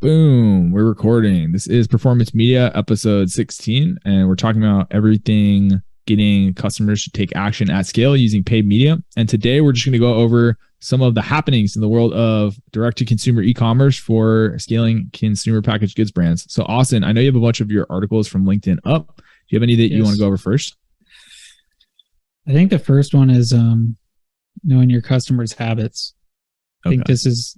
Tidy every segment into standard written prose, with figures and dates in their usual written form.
Boom, we're recording. This is Performance Media episode 16, and we're talking about everything getting customers to take action at scale using paid media. And today we're just going to go over some of the happenings in the world of direct-to-consumer e-commerce for scaling consumer packaged goods brands. So Austin, I know you have a bunch of your articles from LinkedIn up. Do you have any that you want to go over first? I think the first one is knowing your customers' habits. I think this is,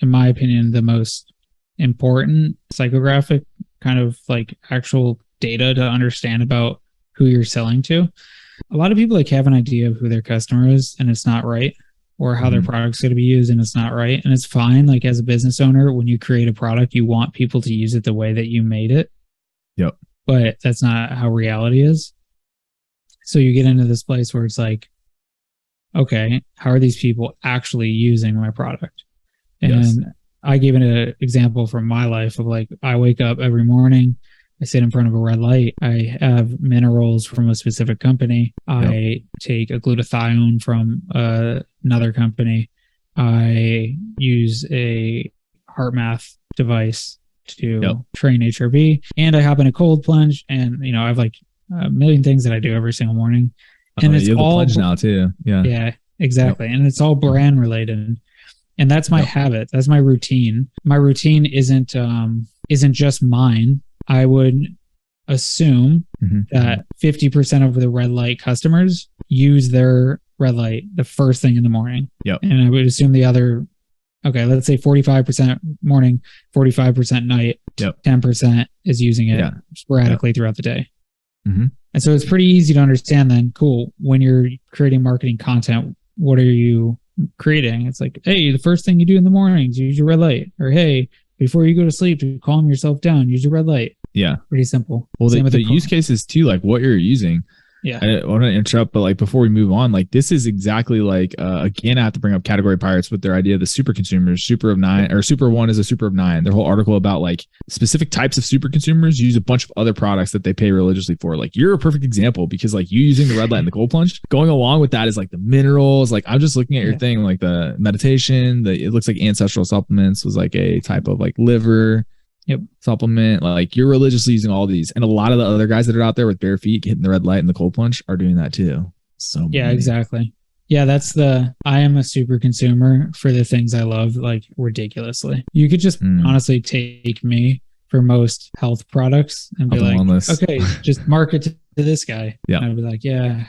in my opinion, the most important psychographic kind of like actual data to understand about who you're selling to. A lot of people have an idea of who their customer is and it's not right, or how their product's going to be used and it's not right. And it's fine. Like as a business owner, when you create a product, you want people to use it the way that you made it. Yep. But that's not how reality is. So you get into this place where it's like, okay, how are these people actually using my product? And I gave an example from my life of like, I wake up every morning, I sit in front of a red light, I have minerals from a specific company, I take a glutathione from another company, I use a heart math device to train HRV, and I hop in a cold plunge, and I have like a million things that I do every single morning. And it's all plunge now too. Yeah, exactly. And it's all brand related. And that's my habit. That's my routine. My routine isn't just mine. I would assume that 50% of the red light customers use their red light the first thing in the morning. Yep. And I would assume the other, let's say 45% morning, 45% night, 10% is using it sporadically throughout the day. And so it's pretty easy to understand then, cool, when you're creating marketing content, what are you creating? It's like, hey, the first thing you do in the mornings, use your red light. Or hey, before you go to sleep to calm yourself down, use your red light. Yeah. Pretty simple. Well, the use cases too, like what you're using. Yeah. I don't want to interrupt, but like before we move on, like this is exactly like, again, I have to bring up Category Pirates with their idea of the super consumers, super of nine, or super one is a super of nine. Their whole article about like specific types of super consumers use a bunch of other products that they pay religiously for. Like you're a perfect example because like you using the red light and the cold plunge, going along with that is like the minerals. Like I'm just looking at your thing, like the meditation, it looks like ancestral supplements was like a type of like liver supplement. Like you're religiously using all these, and a lot of the other guys that are out there with bare feet hitting the red light and the cold plunge are doing that too. So exactly. Yeah, that's I am a super consumer for the things I love, like ridiculously. You could just honestly take me for most health products and be like, okay, just market to this guy. Yeah, and I'd be like, yeah,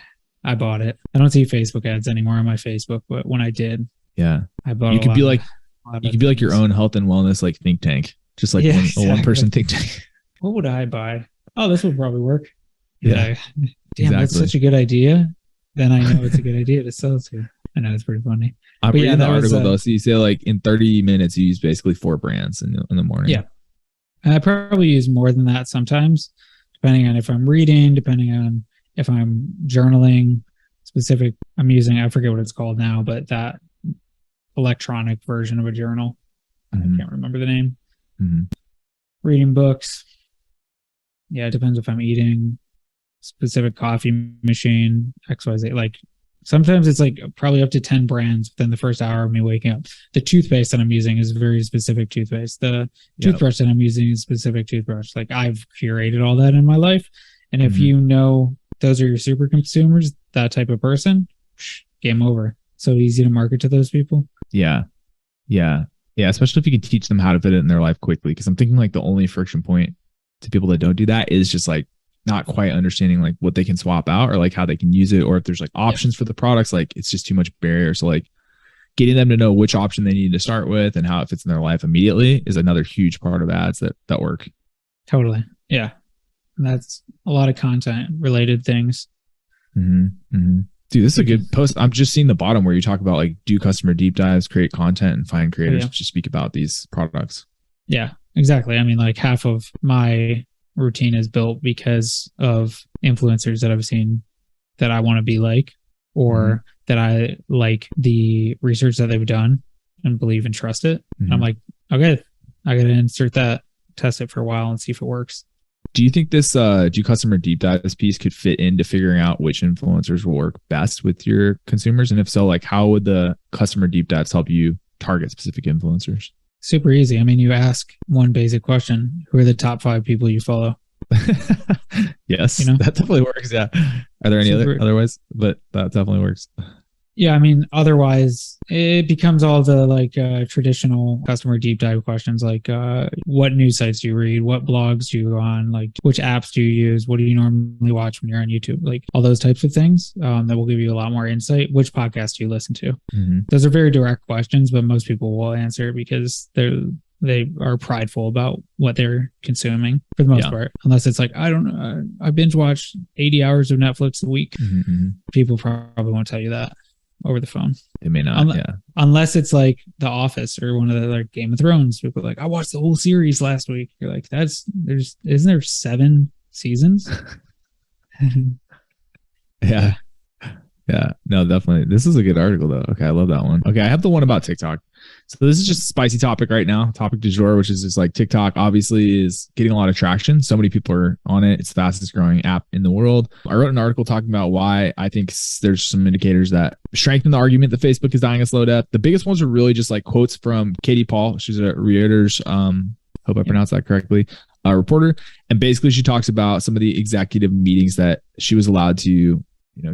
I bought it. I don't see Facebook ads anymore on my Facebook, but when I did, I bought. You could be like your own health and wellness like think tank. Just like one person think tank. What would I buy? Oh, this would probably work. Yeah. Damn, that's such a good idea. Then I know it's a good idea to sell to. I know it's pretty funny. I'm reading the article though. So you say like in 30 minutes, you use basically 4 brands in the morning. Yeah. I probably use more than that sometimes, depending on if I'm reading, depending on if I'm journaling specific. I'm using, I forget what it's called now, but that electronic version of a journal. I can't remember the name. Reading books. Yeah, it depends if I'm eating. Specific coffee machine, XYZ. Like sometimes it's like probably up to 10 brands within the first hour of me waking up. The toothpaste that I'm using is a very specific toothpaste. The toothbrush that I'm using is a specific toothbrush. Like I've curated all that in my life. And if you know those are your super consumers, that type of person, game over. So easy to market to those people. Yeah. Yeah, especially if you can teach them how to fit it in their life quickly. Because I'm thinking like the only friction point to people that don't do that is just like not quite understanding like what they can swap out or like how they can use it, or if there's like options for the products, like it's just too much barrier. So like getting them to know which option they need to start with and how it fits in their life immediately is another huge part of ads that work. Totally. Yeah. And that's a lot of content related things. Dude, this is a good post. I'm just seeing the bottom where you talk about like do customer deep dives, create content, and find creators to speak about these products. Yeah, exactly. I mean, like half of my routine is built because of influencers that I've seen that I want to be like, or that I like the research that they've done and believe and trust it. And I'm like, okay, I got to insert that, test it for a while and see if it works. Do you think this do customer deep dives piece could fit into figuring out which influencers will work best with your consumers? And if so, like how would the customer deep dives help you target specific influencers? Super easy. I mean, you ask one basic question: who are the top 5 people you follow? Yes, that definitely works. Yeah. Are there any other ways? But that definitely works. Yeah, I mean, otherwise it becomes all the like traditional customer deep dive questions, like what news sites do you read, what blogs do you go on, like which apps do you use, what do you normally watch when you're on YouTube, like all those types of things that will give you a lot more insight. Which podcast do you listen to? Mm-hmm. Those are very direct questions, but most people will answer because they are prideful about what they're consuming for the most part. Unless it's like, I don't know, I binge watch 80 hours of Netflix a week. Mm-hmm. People probably won't tell you that over the phone. It may not, unless it's like The Office or one of the like Game of Thrones. People are like, I watched the whole isn't there 7 seasons? Yeah. No, definitely. This is a good article though. Okay, I love that one. Okay, I have the one about TikTok. So this is just a spicy topic right now, topic du jour, which is just like TikTok obviously is getting a lot of traction. So many people are on it. It's the fastest growing app in the world. I wrote an article talking about why I think there's some indicators that strengthen the argument that Facebook is dying a slow death. The biggest ones are really just like quotes from Katie Paul. She's a Reuters, hope I pronounced that correctly, reporter. And basically she talks about some of the executive meetings that she was allowed to,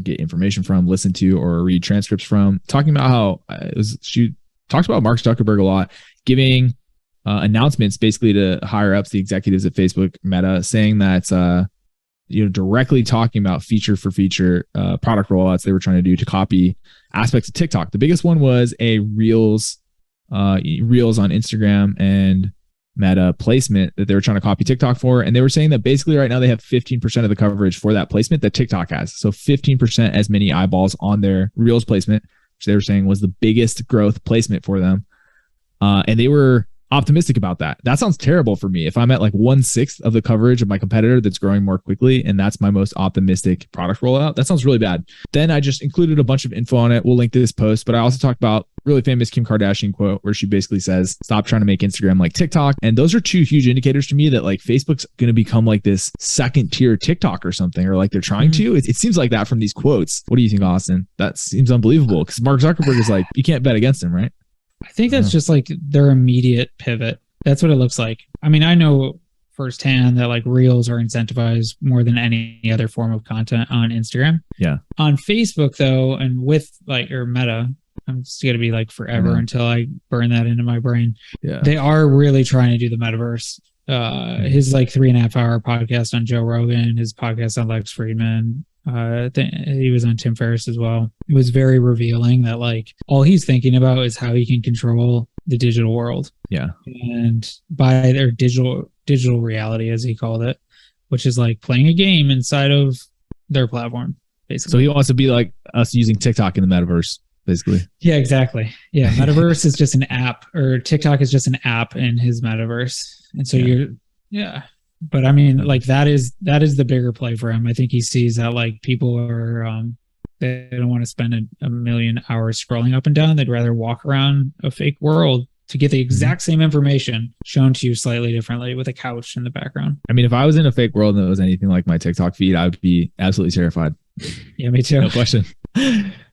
get information from, listen to, or read transcripts from, talking about how she talks about Mark Zuckerberg a lot, giving announcements basically to higher ups, the executives at Facebook, Meta, saying that, directly talking about feature for feature product rollouts they were trying to do to copy aspects of TikTok. The biggest one was a Reels on Instagram and Meta placement that they were trying to copy TikTok for. And they were saying that basically right now they have 15% of the coverage for that placement that TikTok has. So 15% as many eyeballs on their Reels placement, which they were saying was the biggest growth placement for them. And they were optimistic about that. That sounds terrible for me. If I'm at like 1/6 of the coverage of my competitor that's growing more quickly, and that's my most optimistic product rollout, that sounds really bad. Then I just included a bunch of info on it. We'll link to this post, but I also talked about really famous Kim Kardashian quote where she basically says, stop trying to make Instagram like TikTok. And those are 2 huge indicators to me that like Facebook's going to become like this second tier TikTok or something, or like they're trying to. It seems like that from these quotes. What do you think, Austin? That seems unbelievable because Mark Zuckerberg is like, you can't bet against him, right? I think that's just like their immediate pivot. That's what it looks like. I mean, I know firsthand that like Reels are incentivized more than any other form of content on Instagram. Yeah. On Facebook though, and with like, or Meta, I'm just going to be like forever until I burn that into my brain. Yeah. They are really trying to do the metaverse. His like 3.5 hour podcast on Joe Rogan, his podcast on Lex Friedman. He was on Tim Ferriss as well. It was very revealing that like all he's thinking about is how he can control the digital world. Yeah. And by their digital reality, as he called it, which is like playing a game inside of their platform, basically. So he wants to be like us using TikTok in the metaverse, basically. Yeah, exactly. Yeah. Metaverse is just an app, or TikTok is just an app in his metaverse. And so but I mean, like that is the bigger play for him. I think he sees that like people are, they don't want to spend a million hours scrolling up and down. They'd rather walk around a fake world to get the exact same information shown to you slightly differently with a couch in the background. I mean, if I was in a fake world and it was anything like my TikTok feed, I would be absolutely terrified. Yeah, me too. No question.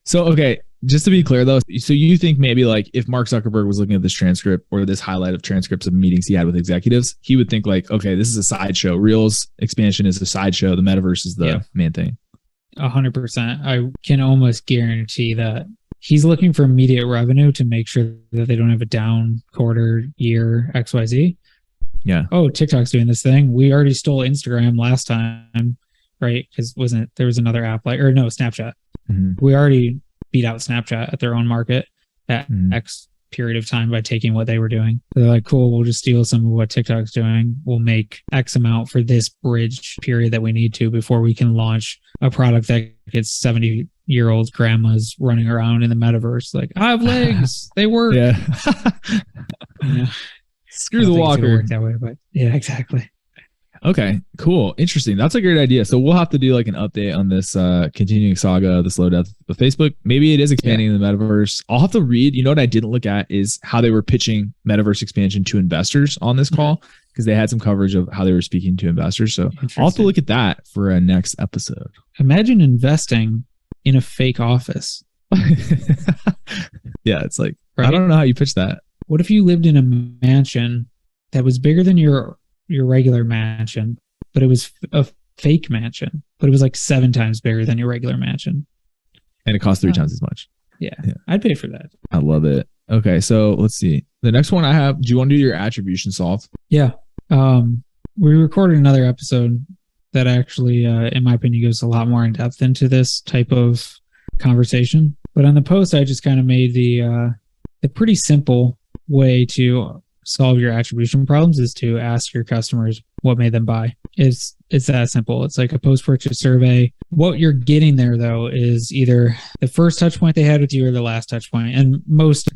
So, okay, just to be clear though, so you think maybe like if Mark Zuckerberg was looking at this transcript or this highlight of transcripts of meetings he had with executives, he would think like, okay, this is a sideshow. Reels expansion is a sideshow. The metaverse is the main thing. 100%. I can almost guarantee that he's looking for immediate revenue to make sure that they don't have a down quarter, year, XYZ. Yeah. Oh, TikTok's doing this thing. We already stole Instagram last time, right? Because there was another app Snapchat. Mm-hmm. We already beat out Snapchat at their own market at X period of time by taking what they were doing. They're like, cool, we'll just steal some of what TikTok's doing. We'll make X amount for this bridge period that we need to before we can launch a product that gets 70-year-old grandmas running around in the metaverse. Like, I have legs. They work. Yeah. Screw the walker. Work that way, but yeah, exactly. Okay, cool. Interesting. That's a great idea. So we'll have to do like an update on this continuing saga of the slow death of Facebook. Maybe it is expanding in the metaverse. I'll have to read. You know what I didn't look at is how they were pitching metaverse expansion to investors on this call, because they had some coverage of how they were speaking to investors. So I'll have to look at that for a next episode. Imagine investing in a fake office. Yeah, it's like, right? I don't know how you pitch that. what if you lived in a mansion that was bigger than your regular mansion, but it was a fake mansion, but it was like 7 times bigger than your regular mansion. And it costs 3 times as much. Yeah. I'd pay for that. I love it. Okay. So let's see. The next one I have, do you want to do your attribution solve? Yeah. We recorded another episode that actually, in my opinion, goes a lot more in depth into this type of conversation. But on the post, I just kind of made the pretty simple way to solve your attribution problems is to ask your customers what made them buy. It's that simple. It's like a post-purchase survey. What you're getting there, though, is either the first touch point they had with you or the last touch point. And most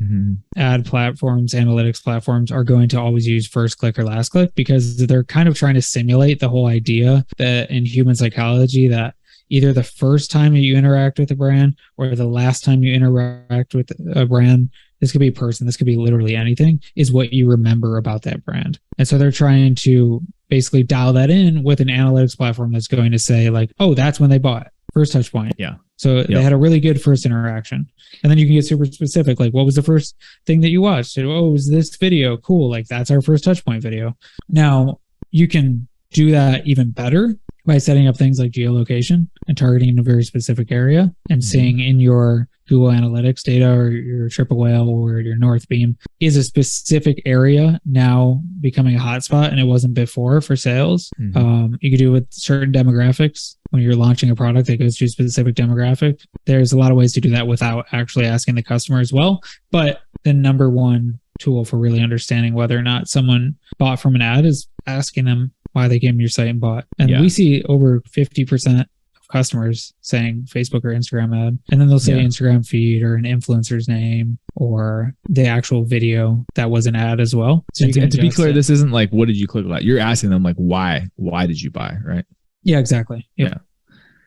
ad platforms, analytics platforms are going to always use first click or last click because they're kind of trying to simulate the whole idea that in human psychology that either the first time you interact with a brand or the last time you interact with a brand, this could be a person, this could be literally anything, is what you remember about that brand. And so they're trying to basically dial that in with an analytics platform that's going to say like, oh, that's when they bought, first touch point. Yeah. So they had a really good first interaction. And then you can get super specific, like what was the first thing that you watched? Oh, it was this video. Cool. Like that's our first touch point video. Now you can do that even better by setting up things like geolocation and targeting in a very specific area and seeing in your Google Analytics data or your Triple Whale or your North Beam is a specific area now becoming a hotspot and it wasn't before for sales. You could do it with certain demographics. When you're launching a product that goes to a specific demographic, there's a lot of ways to do that without actually asking the customer as well. But the number one tool for really understanding whether or not someone bought from an ad is asking them why they came to your site and bought. And we see over 50% of customers saying Facebook or Instagram ad. And then they'll say Instagram feed or an influencer's name or the actual video that was an ad as well. So and to be clear, this isn't like, what did you click on? You're asking them like, why did you buy? Right. Yeah, exactly. Yep.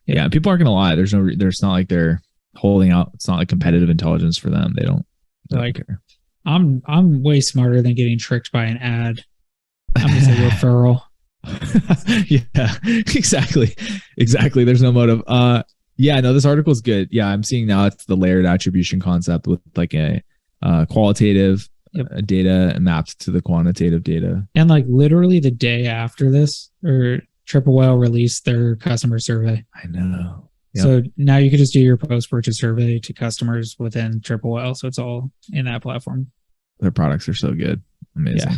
Yeah. People aren't going to lie. There's not like they're holding out. It's not like competitive intelligence for them. They don't care. I'm way smarter than getting tricked by an ad. I'm going to say referral. Yeah, exactly. There's no motive. This article is good. Yeah, I'm seeing now it's the layered attribution concept with like a qualitative data mapped to the quantitative data. And like literally the day after this, or Triple Whale released their customer survey. I know. Yep. So now you could just do your post-purchase survey to customers within Triple Whale. So it's all in that platform. Their products are so good. Amazing. Yeah.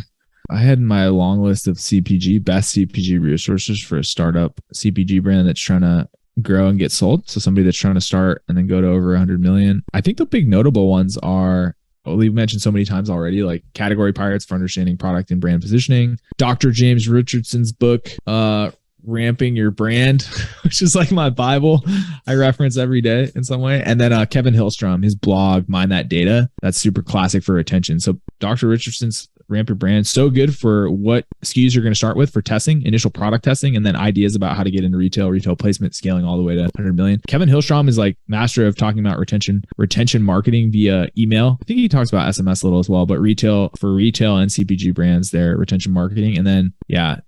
I had my long list of best CPG resources for a startup CPG brand that's trying to grow and get sold. So somebody that's trying to start and then go to over 100 million. I think the big notable ones are, we've mentioned so many times already, like Category Pirates for understanding product and brand positioning. Dr. James Richardson's book, Ramping Your Brand, which is like my Bible. I reference every day in some way. And then Kevin Hillstrom, his blog, Mind That Data. That's super classic for retention. So Dr. Richardson's Ramp Your Brand, so good for what SKUs you're going to start with for testing, initial product testing, and then ideas about how to get into retail placement, scaling all the way to 100 million. Kevin Hillstrom is like master of talking about retention marketing via email. I think he talks about SMS a little as well, but retail and CPG brands, their retention marketing. And then,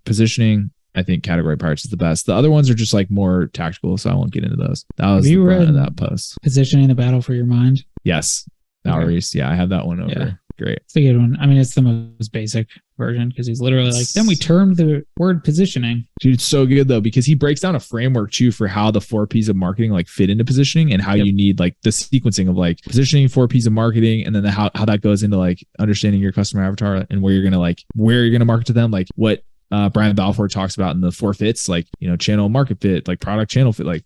positioning. I think Category Pirates is the best. The other ones are just like more tactical, so I won't get into those. That was the front of that post. Positioning the Battle for Your Mind? Yes. Valeries. Yeah, I have that one over. Yeah. Great. It's a good one. I mean, it's the most basic version because he's literally like, then we termed the word positioning. Dude, it's so good though, because he breaks down a framework too for how the 4 P's of marketing like fit into positioning and how you need like the sequencing of like positioning, 4 P's of marketing, and then how that goes into like understanding your customer avatar and where you're going to market to them, like what Brian Balfour talks about in the 4 fits, like, channel market fit, like product channel fit, like,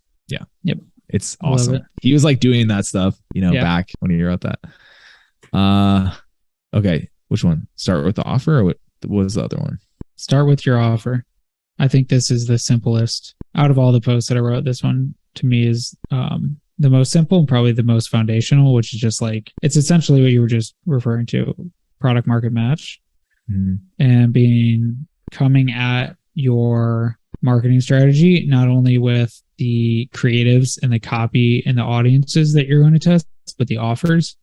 it's awesome. He was like doing that stuff, back when he wrote that. Okay, which one? Start with the offer, or what was the other one? Start with your offer. I think this is the simplest out of all the posts that I wrote. This one to me is the most simple and probably the most foundational, which is just like, it's essentially what you were just referring to, product market match, and coming at your marketing strategy, not only with the creatives and the copy and the audiences that you're going to test, but the offers.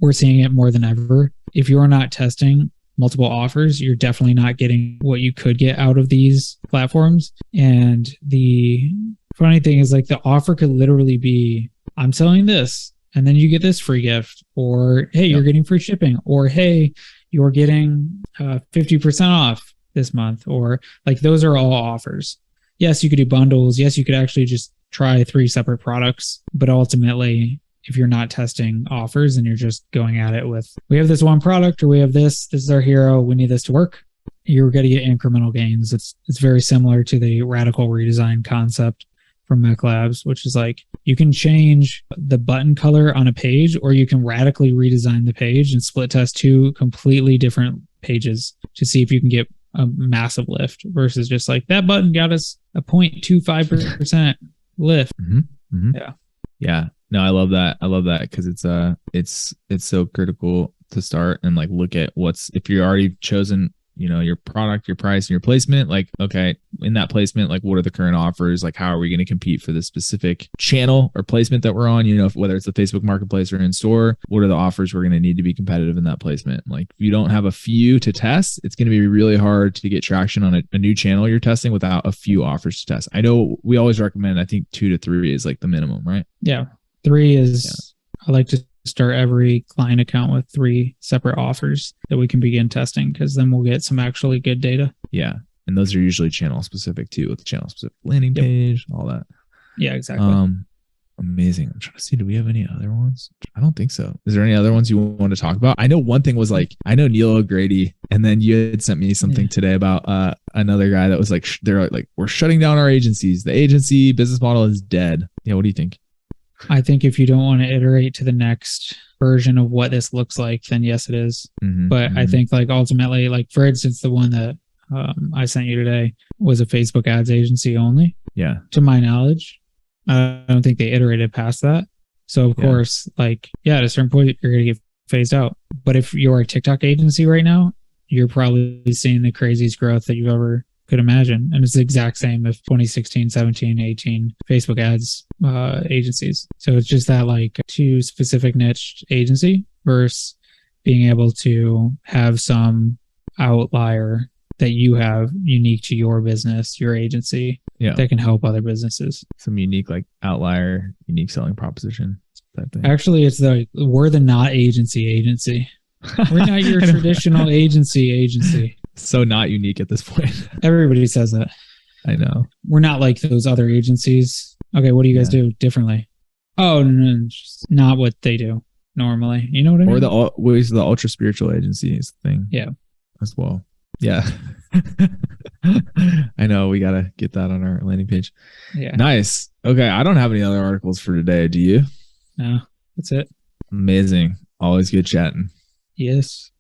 We're seeing it more than ever. If you're not testing multiple offers, you're definitely not getting what you could get out of these platforms. And the funny thing is, like, the offer could literally be, I'm selling this, and then you get this free gift, or hey, you're getting free shipping, or hey, you're getting 50% off this month, or like those are all offers. Yes, you could do bundles. Yes, you could actually just try 3 separate products, but ultimately, if you're not testing offers and you're just going at it with, we have this one product or we have this is our hero, we need this to work, you're going to get incremental gains. It's very similar to the radical redesign concept from Mech Labs, which is like you can change the button color on a page, or you can radically redesign the page and split test 2 completely different pages to see if you can get a massive lift versus just like that button got us a 0.25% lift. Mm-hmm. Mm-hmm. Yeah. No, I love that. I love that because it's so critical to start and like look at if you're already chosen, your product, your price, and your placement, like, okay, in that placement, like what are the current offers? Like, how are we going to compete for the specific channel or placement that we're on? Whether it's the Facebook marketplace or in store, what are the offers we're going to need to be competitive in that placement? Like if you don't have a few to test, it's going to be really hard to get traction on a new channel you're testing without a few offers to test. I know we always recommend, I think 2 to 3 is like the minimum, right? Yeah. 3 is, I like to start every client account with 3 separate offers that we can begin testing, because then we'll get some actually good data. Yeah. And those are usually channel specific too, with the channel specific landing page, all that. Yeah, exactly. Amazing. I'm trying to see, do we have any other ones? I don't think so. Is there any other ones you want to talk about? I know one thing was like, I know Neil O'Grady, and then you had sent me something today about another guy that was like, they're like, we're shutting down our agencies. The agency business model is dead. Yeah. What do you think? I think if you don't want to iterate to the next version of what this looks like, then yes, it is. But I think like ultimately, like for instance, the one that I sent you today was a Facebook ads agency only. Yeah. To my knowledge, I don't think they iterated past that. So of course, like, at a certain point, you're going to get phased out. But if you're a TikTok agency right now, you're probably seeing the craziest growth that you've ever could imagine. And it's the exact same if 2016, 17, 18 Facebook ads agencies. So it's just that like 2 specific niche agency versus being able to have some outlier that you have unique to your business, your agency, that can help other businesses. Some unique like outlier, unique selling proposition type thing. Actually, it's we're the not agency. We're not your traditional agency. So not unique at this point. Everybody says that. I know. We're not like those other agencies. Okay, what do you guys do differently? Oh, no, just not what they do normally. You know what I mean? Or the ultra spiritual agencies thing. Yeah. As well. Yeah. I know. We got to get that on our landing page. Yeah. Nice. Okay. I don't have any other articles for today. Do you? No, that's it. Amazing. Always good chatting. Yes.